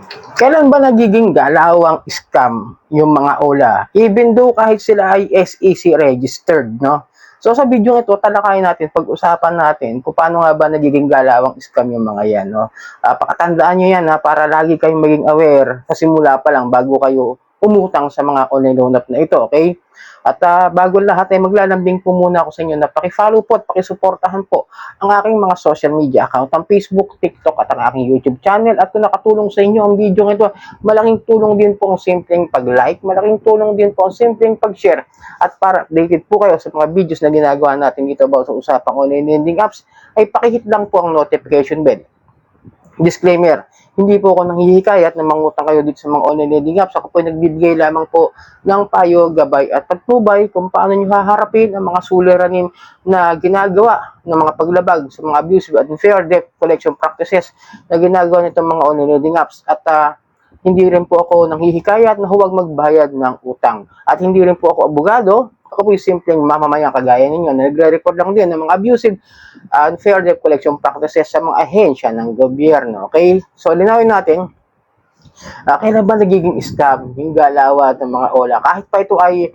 Kailan ba nagiging galawang scam yung mga OLA? Even though kahit sila ay SEC registered, no? So sa video ito, talakayin natin, pag-usapan natin kung paano nga ba nagiging galawang scam yung mga yan, no? Pakatandaan nyo yan, ha, para lagi kayong maging aware sa simula pa lang bago kayo umutang sa mga online loan app na ito, okay? At bago lahat ay maglalambing po muna ako sa inyo na paki-follow po at paki-suportahan po ang aking mga social media account, ang Facebook, TikTok at ang aking YouTube channel. At kung nakatulong sa inyo ang video ito, malaking tulong din po ang simpleng pag-like, malaking tulong din po ang simpleng pag-share. At para updated po kayo sa mga videos na ginagawa natin dito about sa usapang online lending apps, ay pakihit lang po ang notification bell. Disclaimer, hindi po ako nanghihikayat na mangutang kayo dito sa mga online lending apps. Ako po ay nagbibigay lamang po ng payo, gabay at pagtubay kung paano nyo haharapin ang mga suliranin na ginagawa ng mga paglabag sa mga abusive at unfair debt collection practices na ginagawa nitong mga online lending apps. At hindi rin po ako nanghihikayat na huwag magbayad ng utang. At hindi rin po ako abogado. Ako po yung simpleng mamamayang kagaya ninyo na nagre-record lang din ng mga abusive unfair debt collection practices sa mga ahensya ng gobyerno. Okay? So, linawin natin, kailan ba nagiging scam yung galawan ng mga OLA? Kahit pa ito ay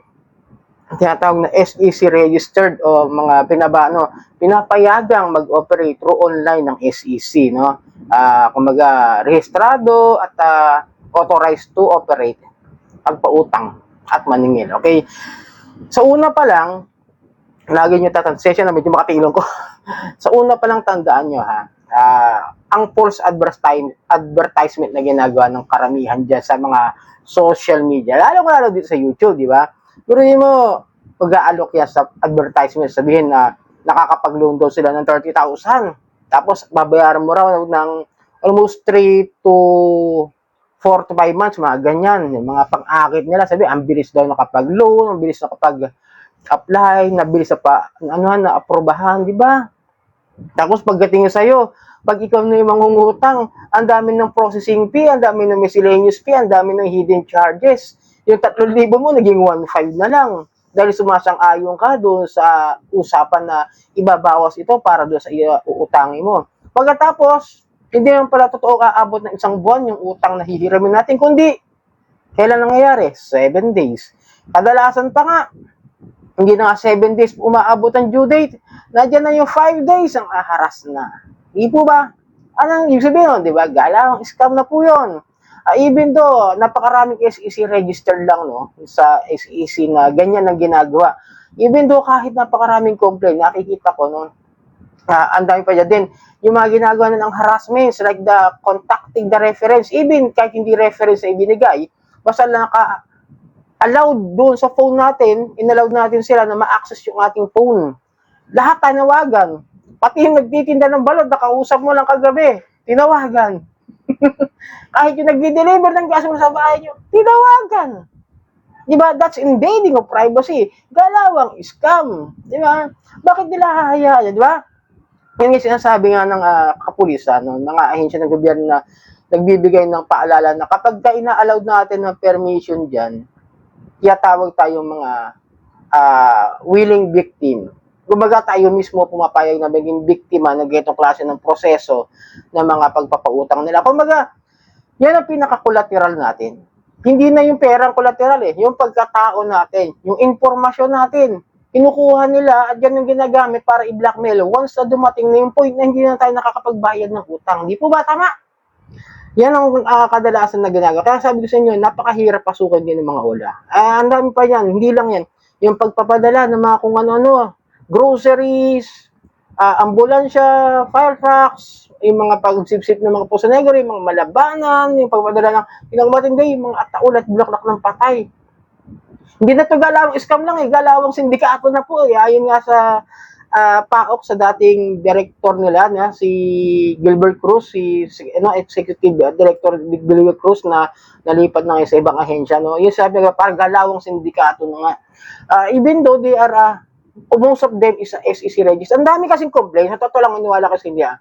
tinatawag na SEC registered o mga pinapayagang mag-operate through online ng SEC, no? Kumaga, rehistrado at authorized to operate pagpautang at maningil. Okay? Sa una pa lang, lagi nyo session na medyo makatilong ko. Sa una pa lang tandaan nyo, ha, ang false advertisement na ginagawa ng karamihan dyan sa mga social media, lalo dito sa YouTube, di ba? Pero yun mo, pag-aalok yan sa advertisement, sabihin na nakakapag-loan daw sila ng 30,000. Tapos, babayaran mo raw ng almost 3 to 4 to 5 months, mga ganyan. Yung mga pang-akit nila, sabi, ang bilis daw nakapag-loan, ang bilis nakapag-apply, nabilis na aprobahan, di ba? Tapos pagdating sa'yo, pag ikaw na yung mangungutang, ang dami ng processing fee, ang dami ng miscellaneous fee, ang dami ng hidden charges. Yung 3,000 mo, naging 1,500 na lang. Dahil sumasang-ayon ka doon sa usapan na ibabawas ito para doon sa uutangin mo. Pagkatapos, hindi naman pala totoo aabot ng isang buwan yung utang na hihiramin natin, kundi kailan nangyayari? 7 days. Kadalasan pa nga, hindi na nga 7 days umaabot ang due date, nandiyan na yung 5 days ang aharas na. Di po ba? Anong ibig sabihin nun, di ba? Galawang scam na po yun. Even though napakaraming SEC registered lang, no, sa SEC na ganyan ang ginagawa. Even though kahit napakaraming complaint, nakikita ko, no, ang dami pa dyan din. Yung mga ginagawa na ng harassments, like the contacting the reference, even kahit hindi reference na ibinigay, basta allowed doon sa phone natin, inallowed natin sila na ma-access yung ating phone. Lahat tanawagan. Pati yung nagtitinda ng balot, nakausap mo lang kagabi, tinawagan. Kahit yung nagdi-deliver ng gas mo sa bahay nyo, tinawagan. Diba? That's invading of privacy. Galawang scam. Diba? Bakit nila hahayaan? Diba? Yan yung sinasabi nga ng kapulisan, no? Mga ahensya ng gobyerno na nagbibigay ng paalala na kapag ina-allowed natin ng permission dyan, tawag tayong mga willing victim. Kumbaga tayo mismo pumapayag na maging biktima ng ganitong klase ng proseso ng mga pagpapautang nila. Kumbaga, yan ang pinaka-collateral natin. Hindi na yung perang collateral yung pagkatao natin, yung informasyon natin. Kinukuha nila at yan yung ginagamit para i-blackmail. Once na dumating na yung point na hindi na tayo nakakapagbayad ng utang. Di po ba tama? Yan ang kadalasan na ginagawa. Kaya sabi ko sa inyo, napakahirap pasukin din ng mga OLA. Ang dami pa yan, hindi lang yan. Yung pagpapadala ng mga kung ano-ano, groceries, ambulansya, fire trucks, yung mga pagsipsip ng mga Poso Negro, yung mga malabanan, yung pagpadala ng pinagmatindi, yung mga ataul at bulaklak ng patay. Hindi na to galawang scam lang galawang sindikato na po Ayon nga sa PAOK sa dating director nila si Gilbert Cruz, executive director Gilbert Cruz na nalipat na sa ibang ahensya, no. Yung sabi nga parang galawang sindikato na nga. Even though they are most of them is SEC registered. Ang dami kasing complaint, sa totoo lang maniwala kasi niya.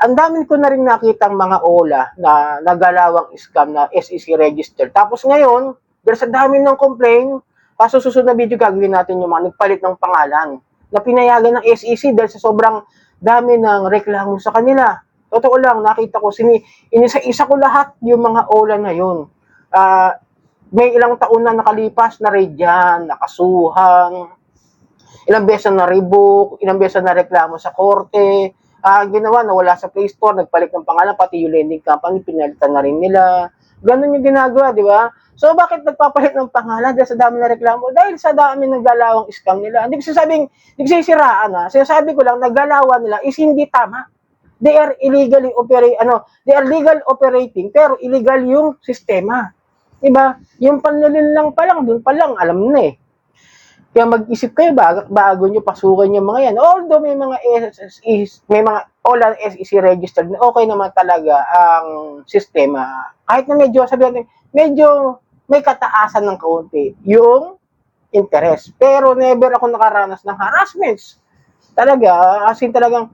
Ang dami ko na rin nakitang mga OLA na nagalawang scam na SEC registered. Tapos ngayon, dahil sa dami ng complaint, kaso susunod na video gagawin natin yung mga nagpalit ng pangalan na pinayagan ng SEC dahil sa sobrang dami ng reklamo sa kanila. Totoo lang, nakita ko, inisa-isa ko lahat yung mga OLA na yun. May ilang taon na nakalipas na raid yan, nakasuhan, ilang beses na revoke, ilang beses na reklamo sa korte, ginawa, nawala sa Play Store, nagpalit ng pangalan, pati yung lending company, pinalitan na rin nila. Ganun yung ginagawa, di ba? So, bakit nagpapalit ng pangalan dahil sa dami na reklamo? Dahil sa dami ng galawang scam nila. Hindi ko sasabing, hindi ko sisiraan, ha? Sinasabi ko lang, naggalawan nila is hindi tama. They are they are legal operating, pero illegal yung sistema. Diba? Yung panlilin lang pa lang, dun pa lang, alam na eh. Kaya mag-isip kayo bago nyo pasukin yung mga yan. Although may mga OLA SEC registered na okay naman talaga ang sistema. Kahit na medyo, sabihin natin, medyo may kataasan ng kaunti yung interest. Pero never ako nakaranas ng harassments. Talaga, as in talagang,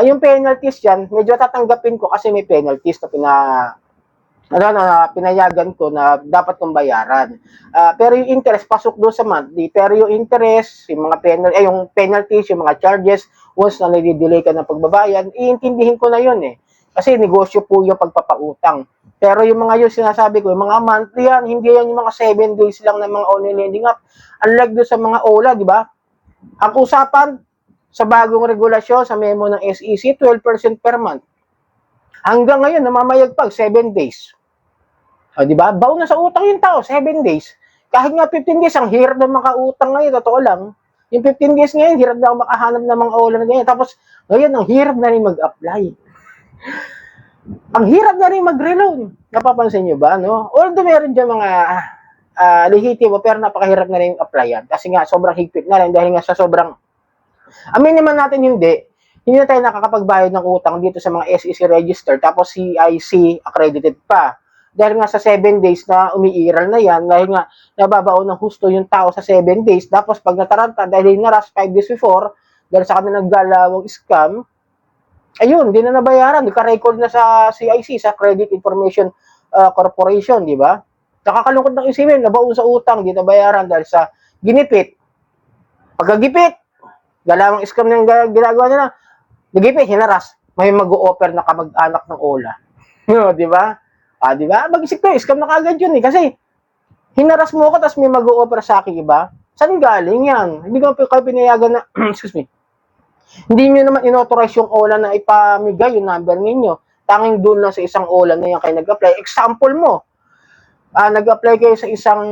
yung penalties yan, medyo tatanggapin ko kasi may penalties na pinayagan ko na dapat kong bayaran. Pero yung interest, pasok doon sa monthly. Pero yung interest, yung mga yung penalties, yung mga charges, once na nadidelay ka ng pagbabayad, iintindihin ko na yun eh. Kasi negosyo po yung pagpapautang. Pero yung mga yun sinasabi ko, yung mga monthly yan, hindi yan yung mga 7 days lang ng mga online lending app. Unlike doon sa mga OLA, di ba? Ang usapan sa bagong regulasyon, sa memo ng SEC, 12% per month. Hanggang ngayon, namamayagpag, 7 days. Di ba? Baon na sa utang yung tao, 7 days. Kahit nga 15 days, ang hirap na makautang ngayon, totoo lang. Yung 15 days ngayon, hirap na makahanap ng mga OLA na ganyan. Tapos, ngayon, ang hirap na rin mag-apply. Ang hirap na rin mag-reloan. Napapansin nyo ba, no? Although meron dyan mga lehitimo, pero napakahirap na rin applyan. Kasi nga, sobrang higpit na rin dahil nga sa sobrang amin naman natin hindi na tayo nakakapagbayad ng utang dito sa mga SEC register tapos CIC accredited pa. Dahil nga sa 7 days na umiiral na yan, dahil nga nababaon ng husto yung tao sa 7 days, tapos pag nataranta, dahil naras 5 days before, dahil sa kanila naggalawang scam, ayun, di na nabayaran, nagka-record na sa CIC, sa Credit Information Corporation, di ba? Nakakalungkot ng isipin, nabaon sa utang, di nabayaran dahil sa ginipit. Pagkagipit, galawang scam na yung ginagawa nila, nagipit, hinaras, may mag-o-offer na kamag-anak ng OLA. Di ba? Di ba? Mag-isip ko, scam na kagad yun eh. Kasi, hinaras mo ako, tapos may mag-o-offer sa akin, iba? Saan galing yan? Hindi ko kayo pinayagan na, excuse me, hindi nyo naman inauthorize yung OLA na ipamigay yung number ninyo. Tanging doon lang sa isang OLA na yan kayo nag-apply. Example mo, nag-apply kayo sa isang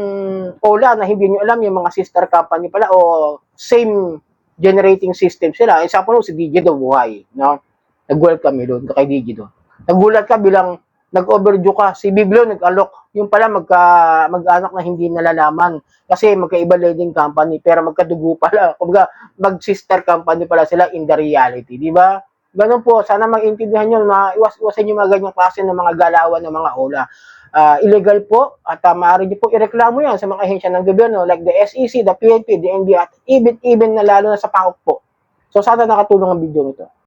OLA na hindi nyo alam yung mga sister company pala o same generating system sila. Example mo, si DJ Buhay. No? Nag-welcome kami doon, kay DJ doon. Nagulat ka bilang nag-overdue ka. Si Biblo nag-alok. Yung pala mag-anak na hindi nalalaman. Kasi magkaiba lending company pero magkadugo pala. Kumbaga, mag-sister company pala sila in the reality. Di ba? Ganun po. Sana mag-intindihan nyo na iwas-iwasan yung mga ganyang klase ng mga galawan ng mga OLA. Illegal po at maaari nyo po ireklamo yan sa mga ahensya ng gobyerno like the SEC, the PNP, the NBI at even na lalo na sa PAOK po. So sana nakatulong ang video nito.